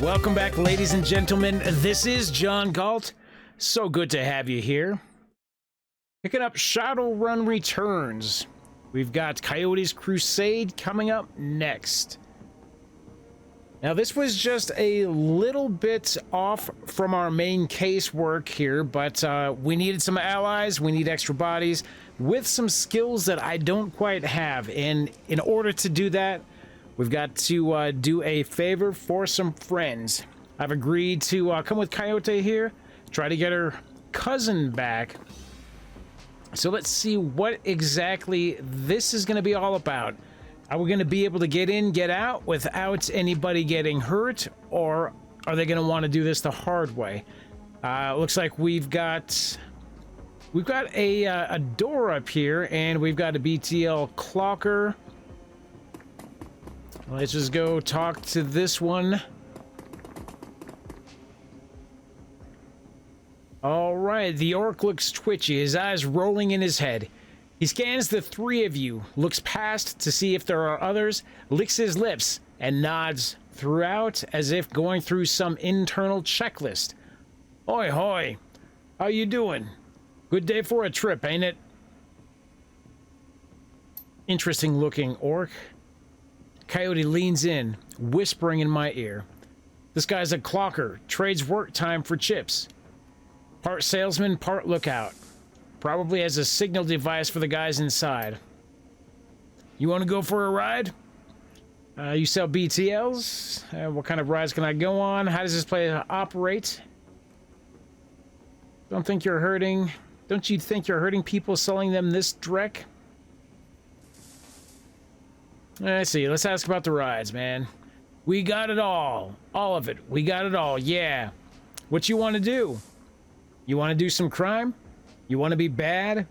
Welcome back, ladies and gentlemen. This is John Galt. So good to have you here. Picking up Shadowrun Returns. We've got Coyote's Crusade coming up next. Now, this was just a little bit off from our main casework here, but we needed some allies, we need extra bodies with some skills that I don't quite have. And in order to do that, we've got to do a favor for some friends. I've agreed to come with Coyote here, try to get her cousin back. So let's see what exactly this is going to be all about. Are we going to be able to get in, get out without anybody getting hurt, or are they going to want to do this the hard way? Looks like we've got a door up here, and we've got a BTL clocker. Let's just go talk to this one. All right, the orc looks twitchy, his eyes rolling in his head. He scans the three of you, looks past to see if there are others, licks his lips, and nods throughout as if going through some internal checklist. Hoi hoi, how you doing? Good day for a trip, ain't it? Interesting looking orc. Coyote leans in, whispering in my ear. This guy's a clocker, trades work time for chips. Part salesman, part lookout. Probably has a signal device for the guys inside. You want to go for a ride? You sell BTLs? What kind of rides can I go on? How does this place operate? Don't you think you're hurting people selling them this dreck? I see. Let's ask about the rides, man. We got it all. All of it. We got it all. Yeah. What you want to do? You want to do some crime? You want to be bad?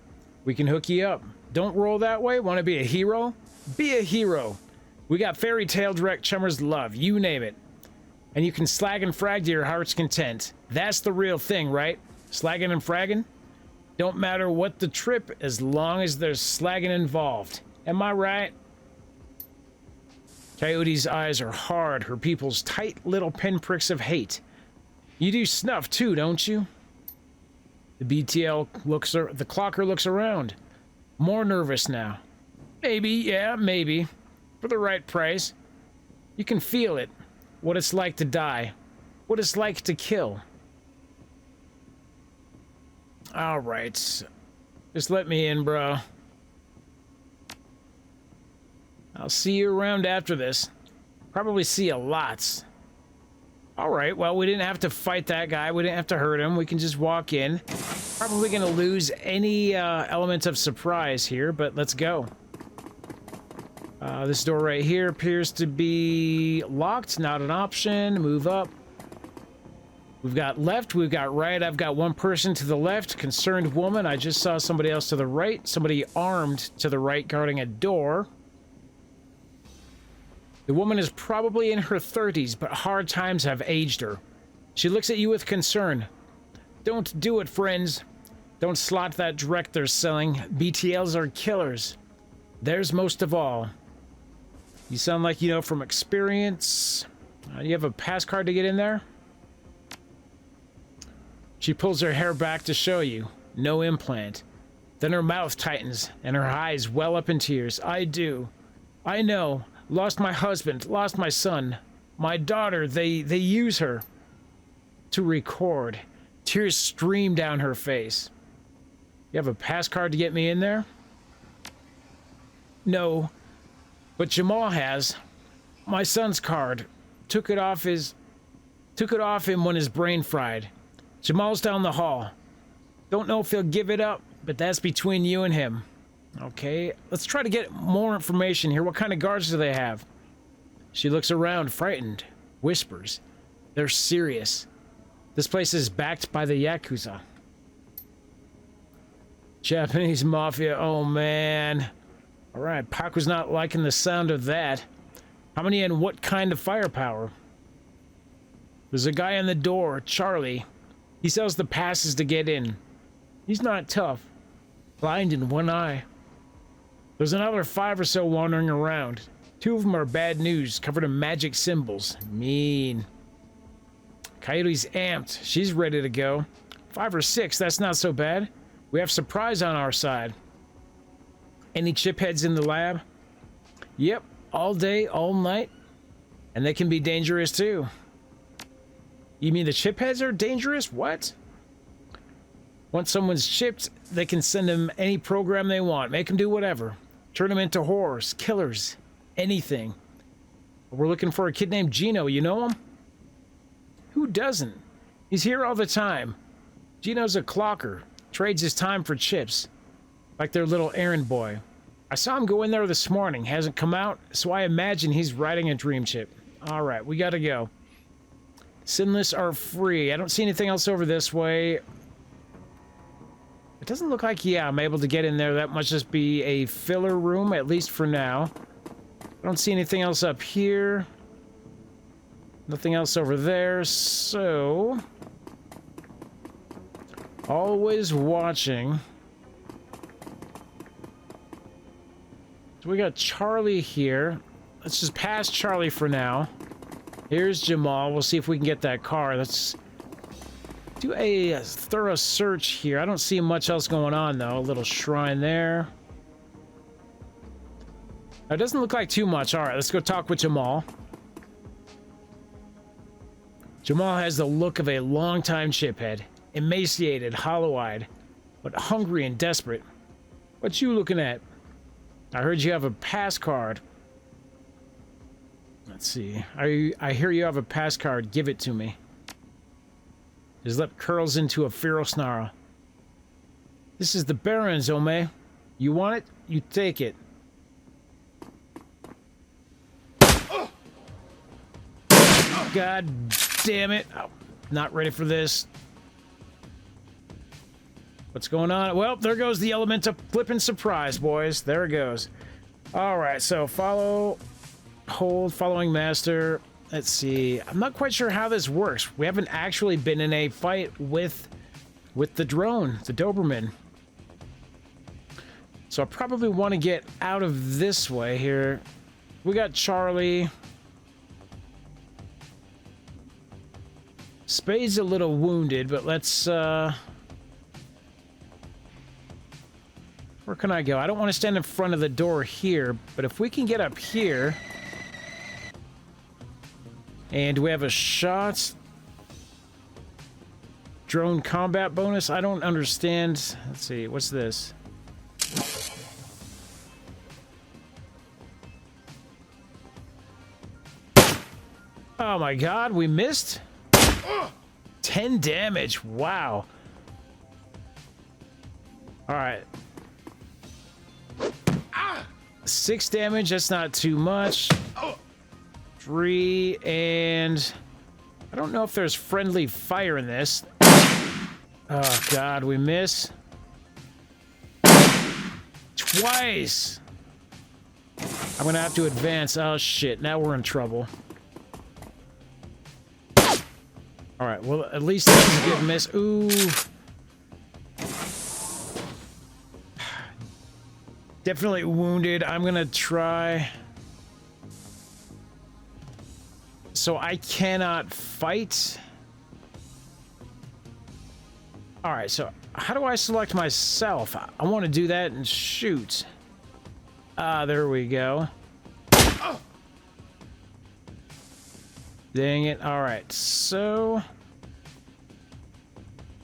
We can hook you up. Don't roll that way? Want to be a hero? Be a hero. We got fairy tale direct chummers love. You name it. And you can slag and frag to your heart's content. That's the real thing, right? Slagging and fragging? Don't matter what the trip as long as there's slagging involved. Am I right? Coyote's eyes are hard, her pupils tight little pinpricks of hate. You do snuff too, don't you? The the clocker looks around. More nervous now. Maybe, yeah, maybe. For the right price. You can feel it. What it's like to die. What it's like to kill. Alright. Just let me in, bro. I'll see you around after this. Probably see you lots. Alright, well, we didn't have to fight that guy. We didn't have to hurt him. We can just walk in. Probably going to lose any element of surprise here, but let's go. This door right here appears to be locked. Not an option. Move up. We've got left. We've got right. I've got one person to the left. Concerned woman. I just saw somebody else to the right. Somebody armed to the right guarding a door. The woman is probably in her 30s, but hard times have aged her. She looks at you with concern. Don't do it, friends. Don't slot that direct they're selling. BTLs are killers. Theirs most of all. You sound like you know from experience. Do you have a pass card to get in there? She pulls her hair back to show you. No implant. Then her mouth tightens, and her eyes well up in tears. I do. I know. Lost my husband, lost my son. My daughter, they use her to record. Tears stream down her face. You have a pass card to get me in there? No, but Jamal has. My son's card. Took it off him when his brain fried. Jamal's down the hall. Don't know if he'll give it up, but that's between you and him. Okay, let's try to get more information here. What kind of guards do they have? She looks around, frightened, whispers. They're serious. This place is backed by the Yakuza. Japanese mafia, oh man. Alright, Paco's not liking the sound of that. How many and what kind of firepower? There's a guy in the door, Charlie. He sells the passes to get in. He's not tough. Blind in one eye. There's another 5 or so wandering around. 2 of them are bad news, covered in magic symbols. Mean. Coyote's amped. She's ready to go. 5 or 6, that's not so bad. We have surprise on our side. Any chip heads in the lab? Yep, all day, all night. And they can be dangerous too. You mean the chip heads are dangerous? What? Once someone's chipped, they can send them any program they want. Make them do whatever. Turn them into horrors, killers, anything. We're looking for a kid named Gino. You know him? Who doesn't? He's here all the time. Gino's a clocker. Trades his time for chips. Like their little errand boy. I saw him go in there this morning. Hasn't come out, so I imagine he's riding a dream chip. Alright, we gotta go. Sinless are free. I don't see anything else over this way. It doesn't look like, yeah, I'm able to get in there. That must just be a filler room, at least for now. I don't see anything else up here. Nothing else over there, so... always watching. So we got Charlie here. Let's just pass Charlie for now. Here's Jamal. We'll see if we can get that car. Let's do a thorough search here. I don't see much else going on, though. A little shrine there. It doesn't look like too much. All right, let's go talk with Jamal. Jamal has the look of a longtime chiphead. Emaciated, hollow-eyed, but hungry and desperate. What you looking at? I heard you have a pass card. Let's see. I hear you have a pass card. Give it to me. His lip curls into a feral snarl. This is the Baron's, Ome. You want it? You take it. God damn it. Oh, not ready for this. What's going on? Well, there goes the element of flipping surprise, boys. There it goes. Alright, so follow, hold, following master. Let's see. I'm not quite sure how this works. We haven't actually been in a fight with the drone, the Doberman. So I probably want to get out of this way here. We got Charlie. Spade's a little wounded, but let's, where can I go? I don't want to stand in front of the door here, but if we can get up here... And we have a shot. Drone combat bonus? I don't understand. Let's see, what's this? Oh my god, we missed? 10 damage, wow. Alright. 6 damage, that's not too much. 3, and I don't know if there's friendly fire in this. Oh god, we miss. Twice! I'm gonna have to advance. Oh shit, now we're in trouble. Alright, well at least that was a good miss. Ooh. Definitely wounded. I'm gonna try... So I cannot fight. All right, so how do I select myself? I want to do that and shoot. There we go. Dang it. All right, so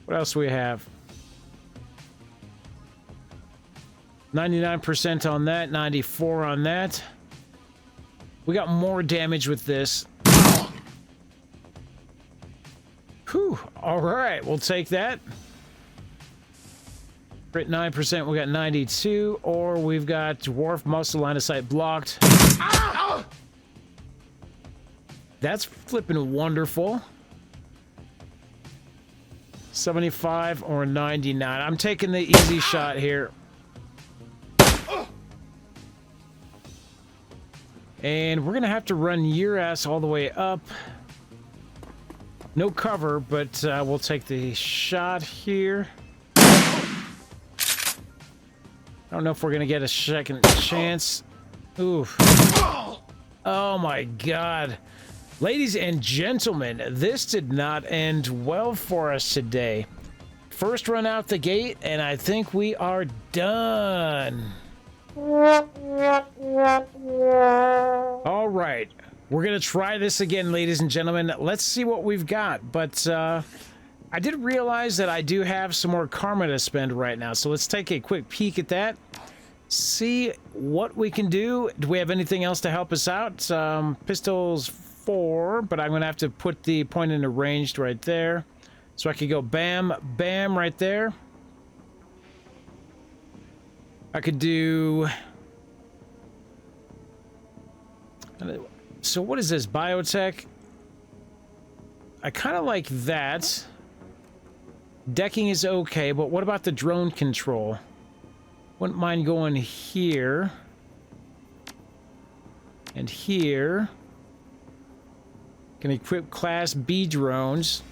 what else do we have? 99% on that, 94 on that. We got more damage with this. Whew, all right, we'll take that. Crit 9%, we got 92, or we've got dwarf muscle line of sight blocked. That's flipping wonderful. 75 or 99. I'm taking the easy shot here. And we're gonna have to run your ass all the way up. No cover, but we'll take the shot here. I don't know if we're gonna get a second chance. Oof. Oh my god. Ladies and gentlemen, this did not end well for us today. First run out the gate, and I think we are done. All right, we're gonna try this again, ladies and gentlemen. Let's see what we've got. But I did realize that I do have some more karma to spend right now, so let's take a quick peek at that. See what we can do. Do we have anything else to help us out? Pistols 4, but I'm gonna have to put the point into ranged right there. So I could go bam, bam right there. I could do... So what is this, biotech? I kind of like that. Decking is okay, but what about the drone control? Wouldn't mind going here. And here. Can equip Class B drones.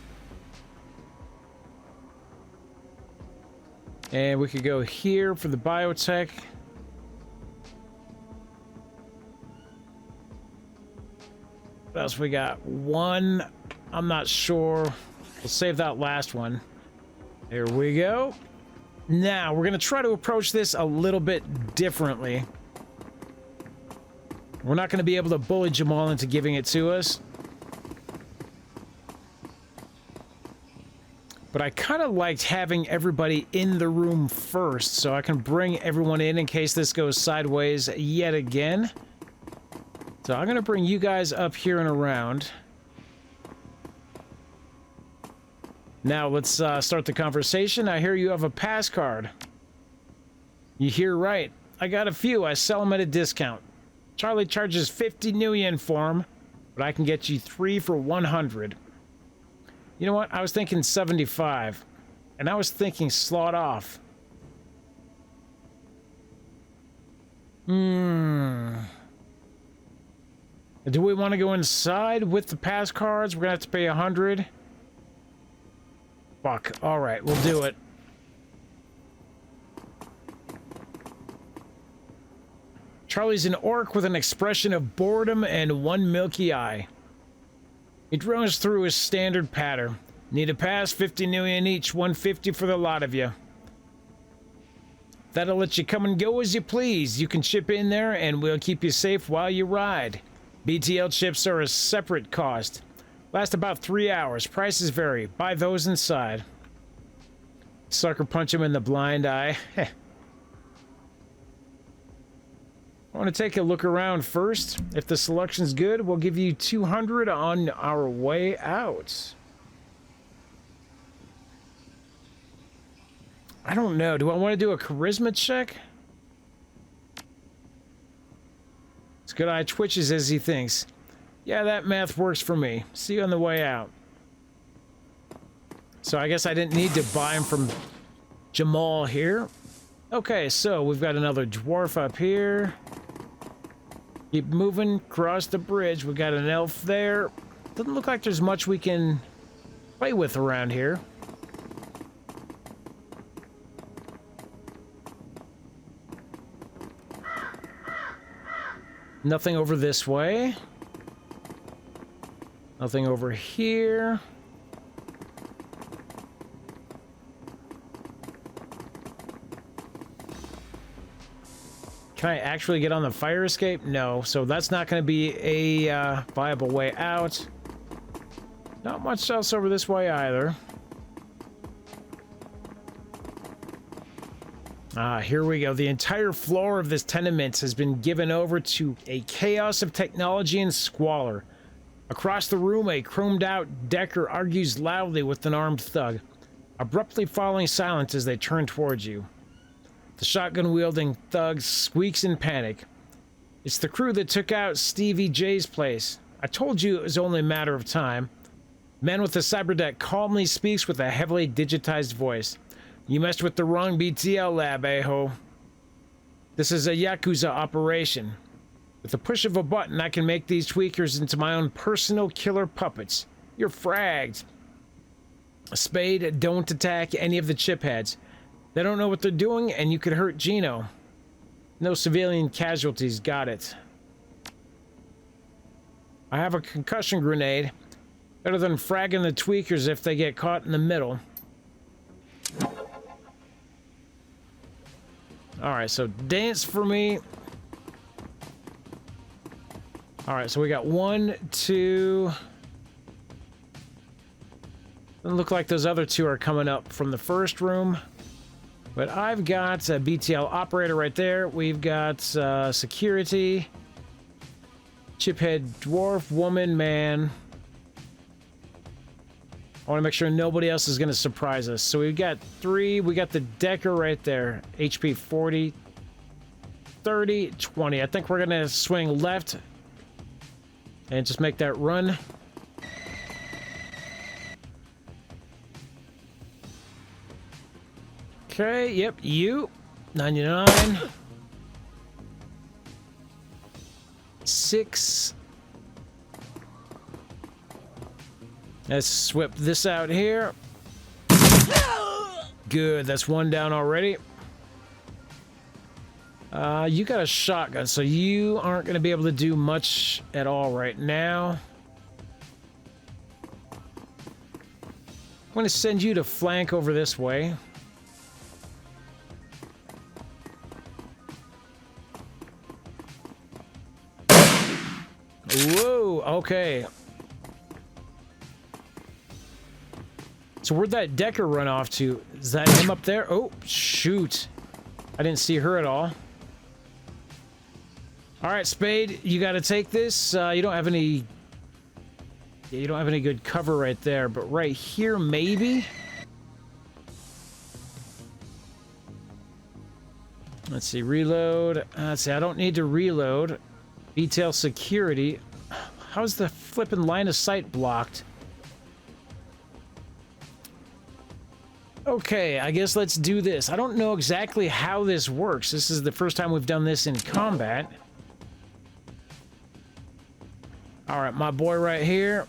And we could go here for the biotech. What else we got? One. I'm not sure. We'll save that last one. There we go. Now, we're going to try to approach this a little bit differently. We're not going to be able to bully Jamal into giving it to us. But I kind of liked having everybody in the room first, so I can bring everyone in case this goes sideways yet again. So I'm going to bring you guys up here and around. Now let's start the conversation. I hear you have a pass card. You hear right. I got a few. I sell them at a discount. Charlie charges 50 nuyen for them, but I can get you 3 for 100. You know what? I was thinking 75. And I was thinking slot off. Do we want to go inside with the pass cards? We're going to have to pay 100. Fuck. Alright, we'll do it. Charlie's an orc with an expression of boredom and one milky eye. He drones through his standard patter. Need a pass? 50 nuyen each, 150 for the lot of you. That'll let you come and go as you please. You can chip in there and we'll keep you safe while you ride. BTL chips are a separate cost. Last about 3 hours. Prices vary. Buy those inside. Sucker punch him in the blind eye. I want to take a look around first. If the selection's good, we'll give you 200 on our way out. I don't know. Do I want to do a charisma check? This good eye twitches as he thinks. Yeah, that math works for me. See you on the way out. So I guess I didn't need to buy him from Jamal here. Okay, so we've got another dwarf up here. Keep moving across the bridge. We got an elf there. Doesn't look like there's much we can play with around here. Nothing over this way. Nothing over here. Can I actually get on the fire escape? No, so that's not going to be a viable way out. Not much else over this way either. Ah, here we go. The entire floor of this tenement has been given over to a chaos of technology and squalor. Across the room, a chromed-out Decker argues loudly with an armed thug, abruptly falling silent as they turn towards you. The shotgun-wielding thug squeaks in panic. It's the crew that took out Stevie J's place. I told you it was only a matter of time. The man with the cyberdeck calmly speaks with a heavily digitized voice. You messed with the wrong BTL lab, eh-ho. This is a Yakuza operation. With the push of a button, I can make these tweakers into my own personal killer puppets. You're fragged. A spade, don't attack any of the chip heads. They don't know what they're doing, and you could hurt Gino. No civilian casualties, got it. I have a concussion grenade. Better than fragging the tweakers if they get caught in the middle. Alright, so dance for me. Alright, so we got 1, 2... Doesn't look like those other 2 are coming up from the first room. But I've got a BTL operator right there. We've got security. Chiphead dwarf, woman, man. I want to make sure nobody else is going to surprise us. So we've got 3. We got the Decker right there. HP 40, 30, 20. I think we're going to swing left and just make that run. Okay, yep, you. 99. 6. Let's whip this out here. Good, that's 1 down already. You got a shotgun, so you aren't going to be able to do much at all right now. I'm going to send you to flank over this way. Whoa, okay. So where'd that Decker run off to? Is that him up there? Oh, shoot. I didn't see her at all. All right, Spade, you got to take this. You don't have any... Yeah, you don't have any good cover right there, but right here, maybe? Let's see, reload. Let's see, I don't need to reload. Detail security. How's the flippin' line of sight blocked? Okay, I guess let's do this. I don't know exactly how this works. This is the first time we've done this in combat. All right, my boy right here.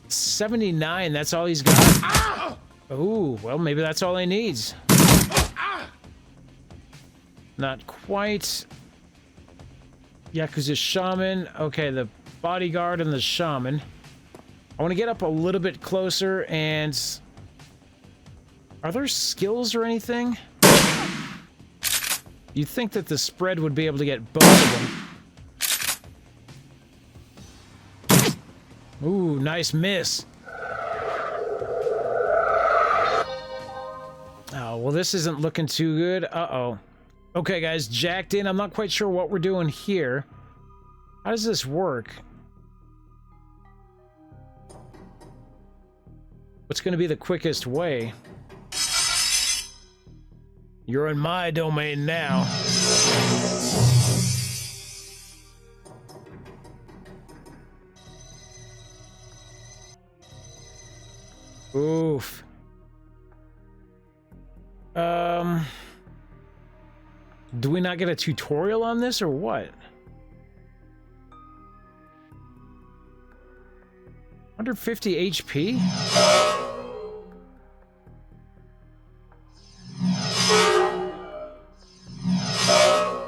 79, that's all he's got. Oh, well, maybe that's all he needs. Not quite. Yakuza Shaman. Okay, the bodyguard and the shaman. I want to get up a little bit closer and... Are there skills or anything? You'd think that the spread would be able to get both of them. Ooh, nice miss. Oh, well, this isn't looking too good. Uh-oh. Okay, guys, jacked in. I'm not quite sure what we're doing here. How does this work? What's going to be the quickest way? You're in my domain now. Oof. Do we not get a tutorial on this or what? 150 HP?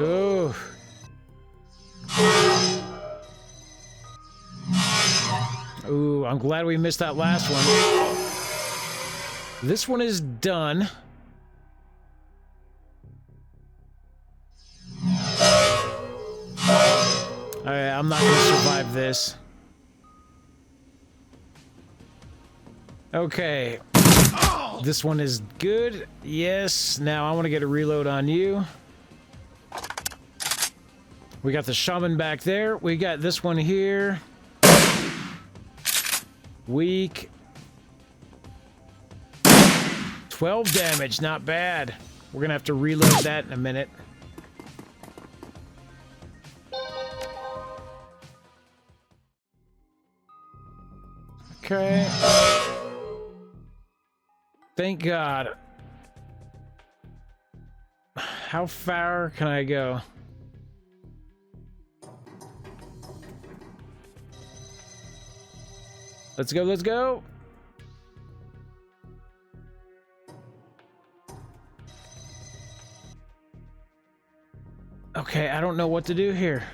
Ooh. Ooh, I'm glad we missed that last one. This one is done. Alright, I'm not gonna survive this. Okay. This one is good. Yes. Now I want to get a reload on you. We got the shaman back there. We got this one here. Weak. 12 damage. Not bad. We're going to have to reload that in a minute. Okay. Thank God. How far can I go? Let's go, let's go. Okay, I don't know what to do here.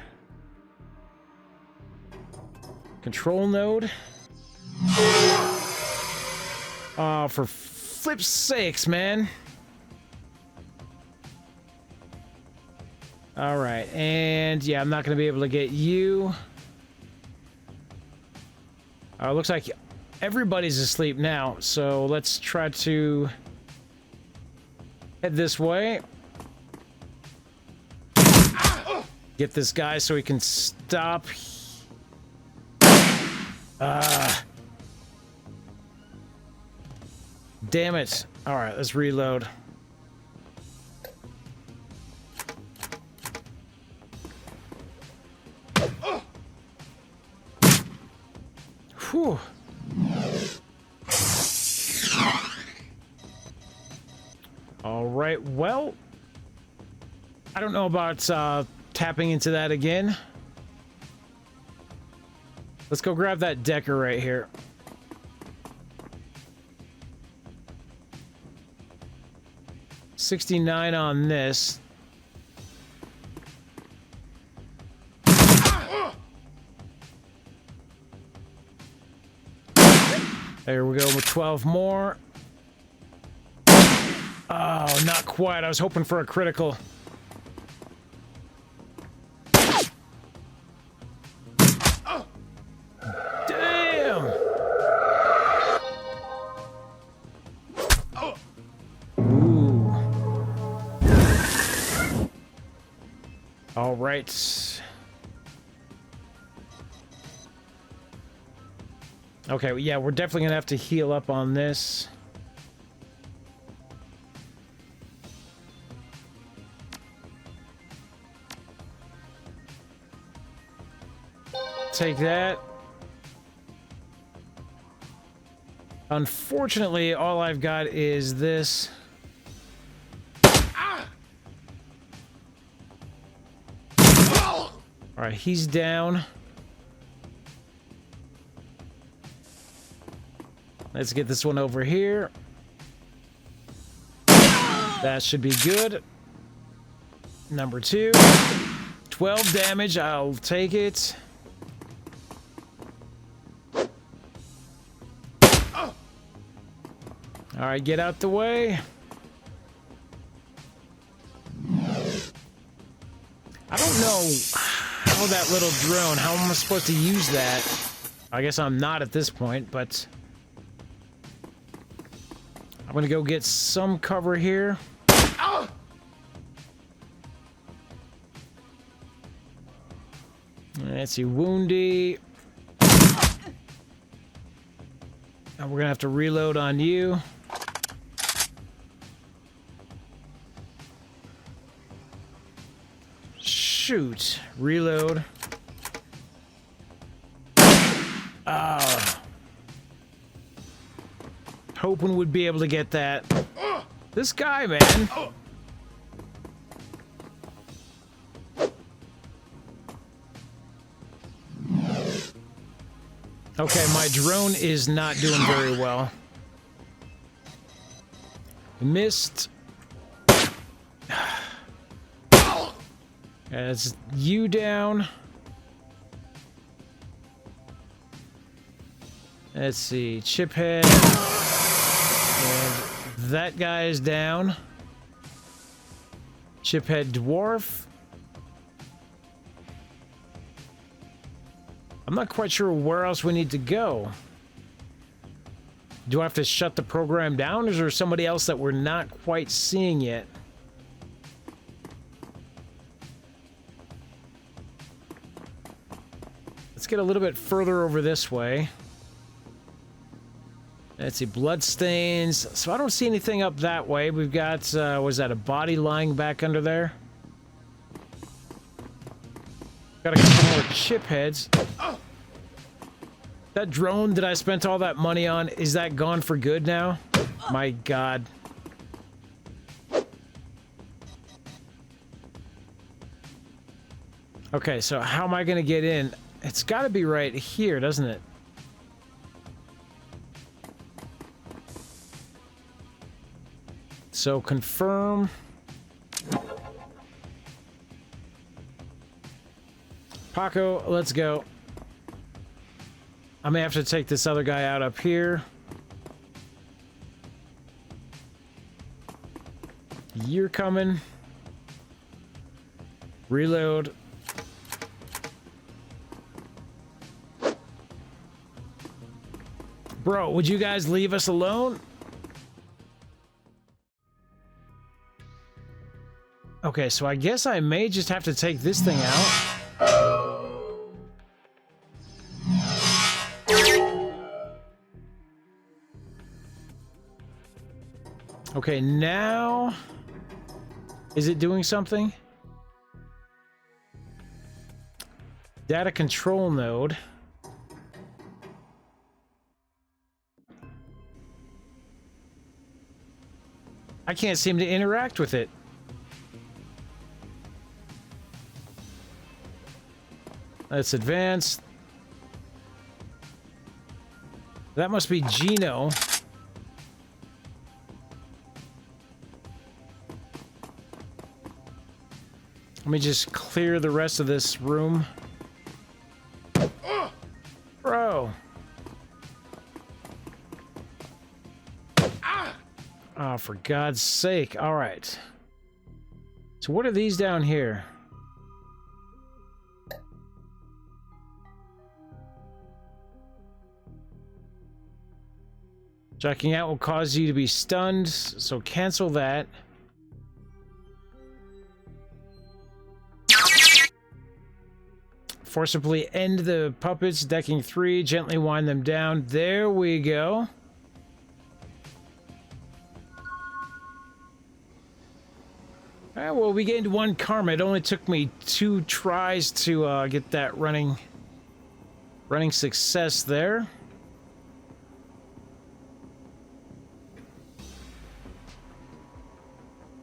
Control node. Oh, for flip's sakes, man. All right, and yeah, I'm not going to be able to get you. Looks like everybody's asleep now, so let's try to head this way. Get this guy so he can stop. Damn it. All right, let's reload. Whew. All right, well, I don't know about tapping into that again. Let's go grab that Decker right here. $69 on this. There we go with 12 more. Oh, not quite. I was hoping for a critical. Damn! Ooh. All right. Okay, yeah, we're definitely gonna have to heal up on this. Take that. Unfortunately, all I've got is this. All right, he's down. Let's get this one over here. That should be good. Number 2. 12 damage. I'll take it. All right, get out the way. I don't know how that little drone, how am I supposed to use that? I guess I'm not at this point, but I'm gonna go get some cover here. Let's see, Woundy. And we're gonna have to reload on you. Shoot. Reload. Hoping we'd be able to get that. This guy, man. Okay, my drone is not doing very well. Missed. That's you down. Let's see, Chiphead. And that guy is down. Chiphead Dwarf. I'm not quite sure where else we need to go. Do I have to shut the program down, or is there somebody else that we're not quite seeing yet? Let's get a little bit further over this way. Let's see, bloodstains. So I don't see anything up that way. We've got, was that a body lying back under there? Got a couple more chip heads. That drone that I spent all that money on, is that gone for good now? My God. Okay, so how am I gonna get in? It's gotta be right here, doesn't it? So confirm. Paco, let's go. I may have to take this other guy out up here. You're coming. Reload. Bro, would you guys leave us alone? Okay, so I guess I may just have to take this thing out. Okay, now... Is it doing something? Data control node. I can't seem to interact with it. Let's advance. That must be Gino. Let me just clear the rest of this room. Bro. Oh, for God's sake. All right. So what are these down here? Checking out will cause you to be stunned, so cancel that. Forcibly end the puppets, decking 3, gently wind them down. There we go. Alright, well, we gained 1 karma. It only took me 2 tries to get that running success there.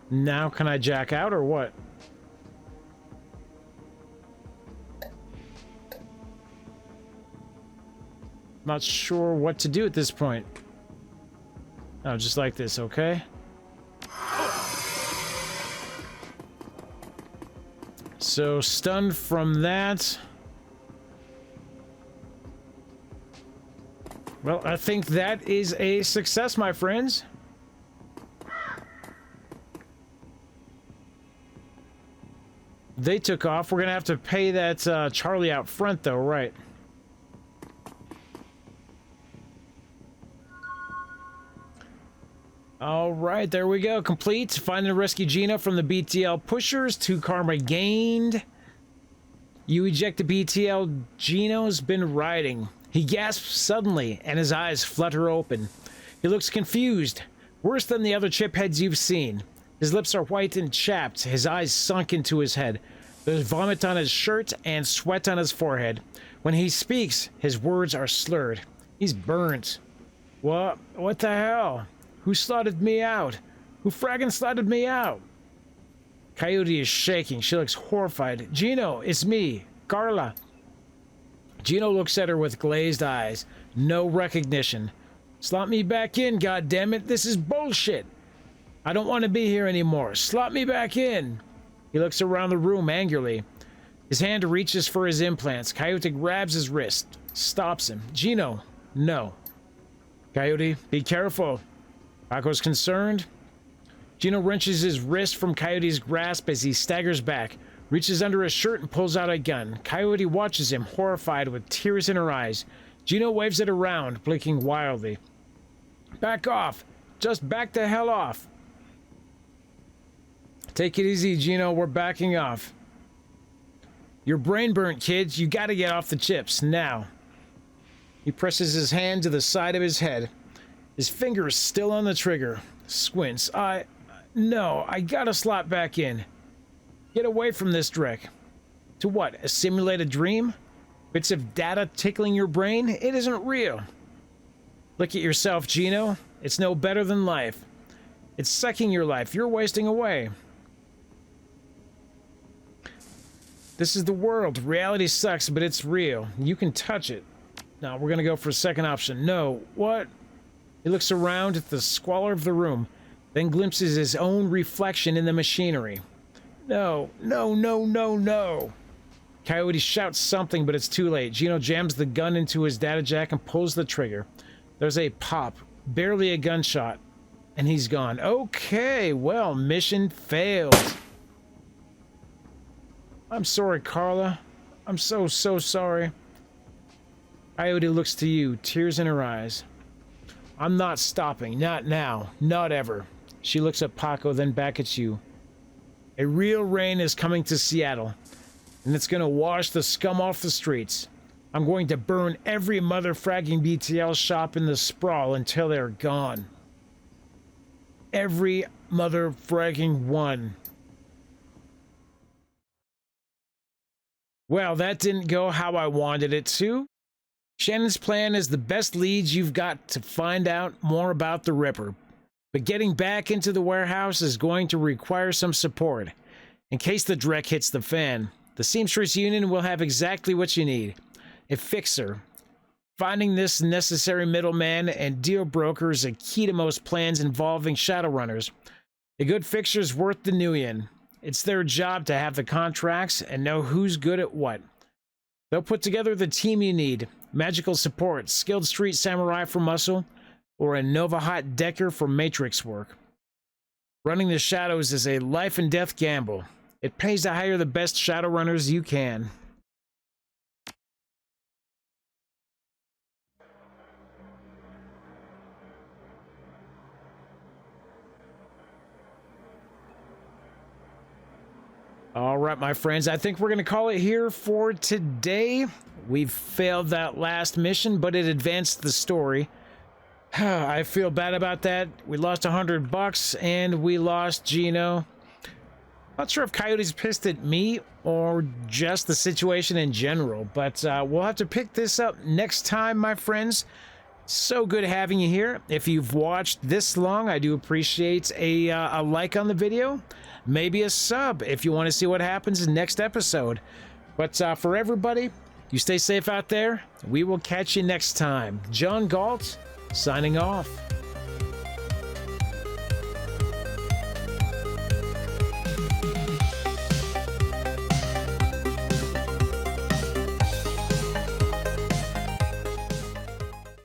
Now can I jack out or what? Not sure what to do at this point. Oh, just like this, okay? So, stunned from that. Well, I think that is a success, my friends. They took off. We're gonna have to pay that Charlie out front, though, right? All right, there we go. Complete. Find and rescue Gino from the BTL pushers. 2 karma gained. You eject the BTL. Gino's been riding. He gasps suddenly, and his eyes flutter open. He looks confused. Worse than the other chip heads you've seen. His lips are white and chapped. His eyes sunk into his head. There's vomit on his shirt and sweat on his forehead. When he speaks, his words are slurred. He's burnt. What the hell? Who slotted me out? Who fraggin' slotted me out? Coyote is shaking. She looks horrified. Gino, it's me, Carla. Gino looks at her with glazed eyes. No recognition. Slot me back in, goddammit. This is bullshit. I don't want to be here anymore. Slot me back in. He looks around the room angrily. His hand reaches for his implants. Coyote grabs his wrist. Stops him. Gino, no. Coyote, be careful. Paco's concerned. Gino wrenches his wrist from Coyote's grasp as he staggers back, reaches under his shirt and pulls out a gun. Coyote watches him, horrified with tears in her eyes. Gino waves it around, blinking wildly. Back off! Just back the hell off! Take it easy, Gino. We're backing off. You're brain burnt, kids. You gotta get off the chips, now. He presses his hand to the side of his head. His finger is still on the trigger. Squints. No, I gotta slot back in. Get away from this Drek. To what? A simulated dream? Bits of data tickling your brain? It isn't real. Look at yourself, Gino. It's no better than life. It's sucking your life. You're wasting away. This is the world. Reality sucks, but it's real. You can touch it. Now, we're gonna go for a second option. No. What? He looks around at the squalor of the room, then glimpses his own reflection in the machinery. No, no, no, no, no. Coyote shouts something, but it's too late. Gino jams the gun into his data jack and pulls the trigger. There's a pop, barely a gunshot, and he's gone. Okay, well, mission failed. I'm sorry, Carla. I'm so sorry. Coyote looks to you, tears in her eyes. I'm not stopping. Not now. Not ever. She looks at Paco, then back at you. A real rain is coming to Seattle, and it's gonna wash the scum off the streets. I'm going to burn every mother-fragging BTL shop in the sprawl until they're gone. Every mother-fragging one. Well, that didn't go how I wanted it to. Shannon's plan is the best leads you've got to find out more about the Ripper. But getting back into the warehouse is going to require some support. In case the dreck hits the fan, the Seamstress Union will have exactly what you need. A fixer. Finding this necessary middleman and deal broker is a key to most plans involving Shadowrunners. A good fixer is worth the nuyen. It's their job to have the contracts and know who's good at what. They'll put together the team you need. Magical support, skilled street samurai for muscle, or a Nova Hot Decker for matrix work. Running the shadows is a life and death gamble. It pays to hire the best Shadowrunners you can. All right, my friends, I think we're going to call it here for today. We've failed that last mission, but it advanced the story. I feel bad about that. We lost $100 and we lost Gino. Not sure if Coyote's pissed at me or just the situation in general, but we'll have to pick this up next time, my friends. So good having you here. If you've watched this long, I do appreciate a like on the video. Maybe a sub if you want to see what happens in next episode. But for everybody, you stay safe out there. We will catch you next time. JudgeJohnGalt signing off.